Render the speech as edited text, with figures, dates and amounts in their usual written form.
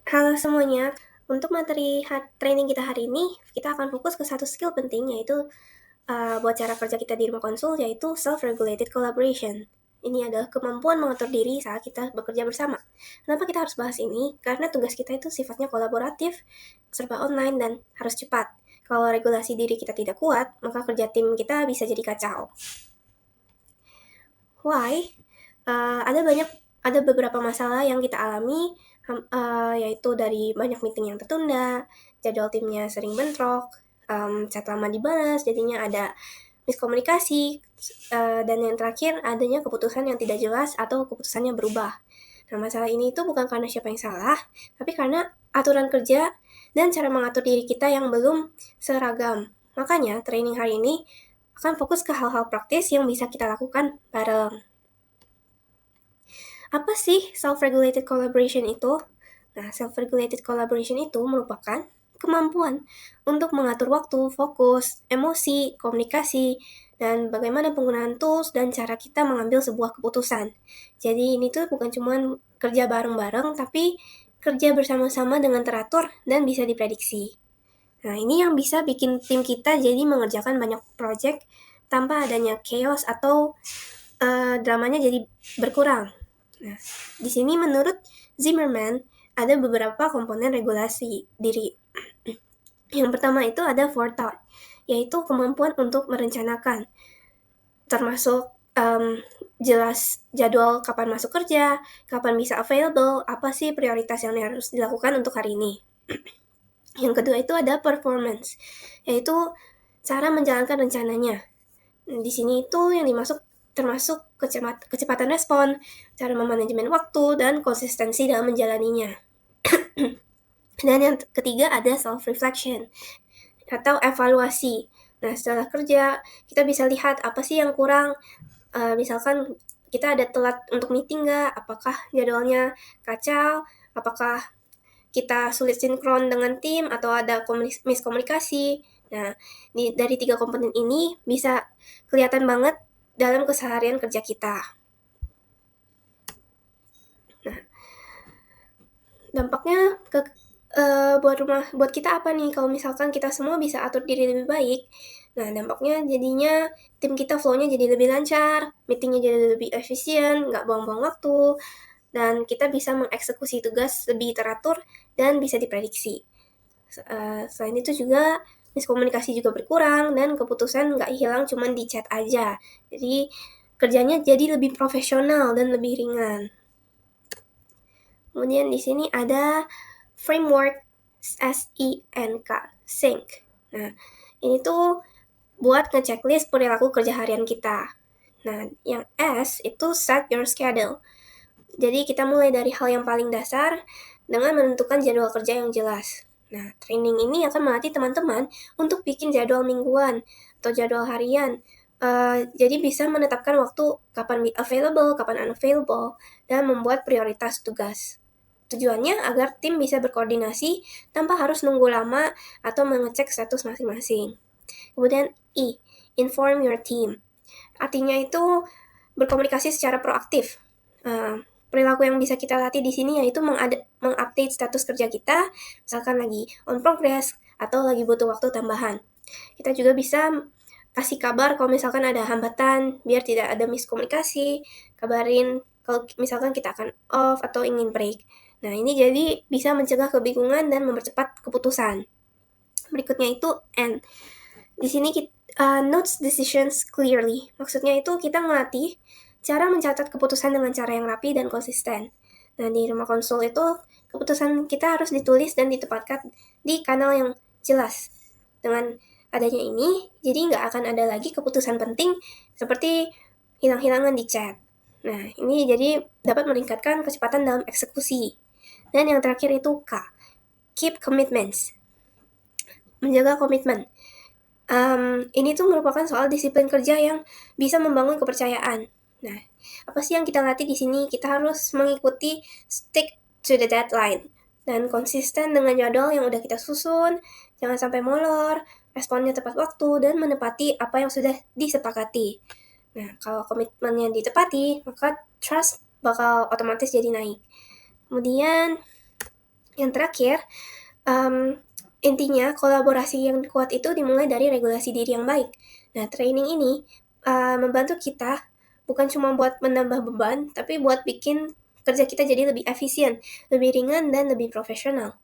Halo semuanya, untuk materi training kita hari ini, kita akan fokus ke satu skill penting yaitu buat cara kerja kita di rumah konsul, yaitu self-regulated collaboration. Ini adalah kemampuan mengatur diri saat kita bekerja bersama. Kenapa kita harus bahas ini? Karena tugas kita itu sifatnya kolaboratif, serba online, dan harus cepat. Kalau regulasi diri kita tidak kuat, maka kerja tim kita bisa jadi kacau. Why? Ada beberapa masalah yang kita alami, yaitu dari banyak meeting yang tertunda, jadwal timnya sering bentrok, chat lama dibalas, jadinya ada miskomunikasi, dan yang terakhir adanya keputusan yang tidak jelas atau keputusannya berubah. Nah, masalah ini itu bukan karena siapa yang salah, tapi karena aturan kerja dan cara mengatur diri kita yang belum seragam. Makanya, training hari ini akan fokus ke hal-hal praktis yang bisa kita lakukan bareng. Apa sih self-regulated collaboration itu? Nah, self-regulated collaboration itu merupakan kemampuan untuk mengatur waktu, fokus, emosi, komunikasi, dan bagaimana penggunaan tools dan cara kita mengambil sebuah keputusan. Jadi ini tuh bukan cuma kerja bareng-bareng, tapi kerja bersama-sama dengan teratur dan bisa diprediksi. Nah, ini yang bisa bikin tim kita jadi mengerjakan banyak project tanpa adanya chaos atau dramanya jadi berkurang. Nah, di sini menurut Zimmerman ada beberapa komponen regulasi diri. Yang pertama itu ada forethought, yaitu kemampuan untuk merencanakan, termasuk jelas jadwal kapan masuk kerja, kapan bisa available, apa sih prioritas yang harus dilakukan untuk hari ini. Yang kedua itu ada performance, yaitu cara menjalankan rencananya. Di sini itu yang termasuk kecepatan respon, cara memanajemen waktu, dan konsistensi dalam menjalaninya. Dan yang ketiga ada self-reflection atau evaluasi. Nah, setelah kerja, kita bisa lihat apa sih yang kurang. Misalkan kita ada telat untuk meeting nggak? Apakah jadwalnya kacau? Apakah kita sulit sinkron dengan tim atau ada miskomunikasi? Nah, dari 3 komponen ini bisa kelihatan banget dalam keseharian kerja kita. Nah, dampaknya buat kita apa nih kalau misalkan kita semua bisa atur diri lebih baik? Nah, dampaknya jadinya tim kita flow-nya jadi lebih lancar, meeting-nya jadi lebih efisien, nggak buang-buang waktu, dan kita bisa mengeksekusi tugas lebih teratur dan bisa diprediksi. Selain itu juga miskomunikasi juga berkurang dan keputusan nggak hilang cuman di chat aja. Jadi kerjanya jadi lebih profesional dan lebih ringan. Kemudian di sini ada framework SINK, SYNC. Nah, ini tuh buat ngechecklist perilaku kerja harian kita. Nah, yang S itu set your schedule. Jadi kita mulai dari hal yang paling dasar dengan menentukan jadwal kerja yang jelas. Nah, training ini akan melatih teman-teman untuk bikin jadwal mingguan atau jadwal harian. Jadi bisa menetapkan waktu kapan available, kapan unavailable, dan membuat prioritas tugas. Tujuannya agar tim bisa berkoordinasi tanpa harus nunggu lama atau mengecek status masing-masing. Kemudian I, inform your team. Artinya itu berkomunikasi secara proaktif. Perilaku yang bisa kita latih di sini yaitu mengupdate status kerja kita, misalkan lagi on progress atau lagi butuh waktu tambahan. Kita juga bisa kasih kabar kalau misalkan ada hambatan, biar tidak ada miskomunikasi, kabarin kalau misalkan kita akan off atau ingin break. Nah, ini jadi bisa mencegah kebingungan dan mempercepat keputusan. Berikutnya itu N. Di sini kita notes decisions clearly. Maksudnya itu kita ngelatih cara mencatat keputusan dengan cara yang rapi dan konsisten. Nah, di rumah konsul itu keputusan kita harus ditulis dan ditempatkan di kanal yang jelas. Dengan adanya ini, jadi nggak akan ada lagi keputusan penting seperti hilang-hilangan di chat. Nah, ini jadi dapat meningkatkan kecepatan dalam eksekusi. Dan yang terakhir itu K, keep commitments, menjaga komitmen. Ini tuh merupakan soal disiplin kerja yang bisa membangun kepercayaan. Nah, apa sih yang kita latih di sini? Kita harus mengikuti stick to the deadline dan konsisten dengan jadwal yang udah kita susun, jangan sampai molor, responnya tepat waktu, dan menepati apa yang sudah disepakati. Nah, kalau komitmennya ditepati, maka trust bakal otomatis jadi naik. Kemudian, Yang terakhir, intinya kolaborasi yang kuat itu dimulai dari regulasi diri yang baik. Nah, training ini membantu kita bukan cuma buat menambah beban, tapi buat bikin kerja kita jadi lebih efisien, lebih ringan, dan lebih profesional.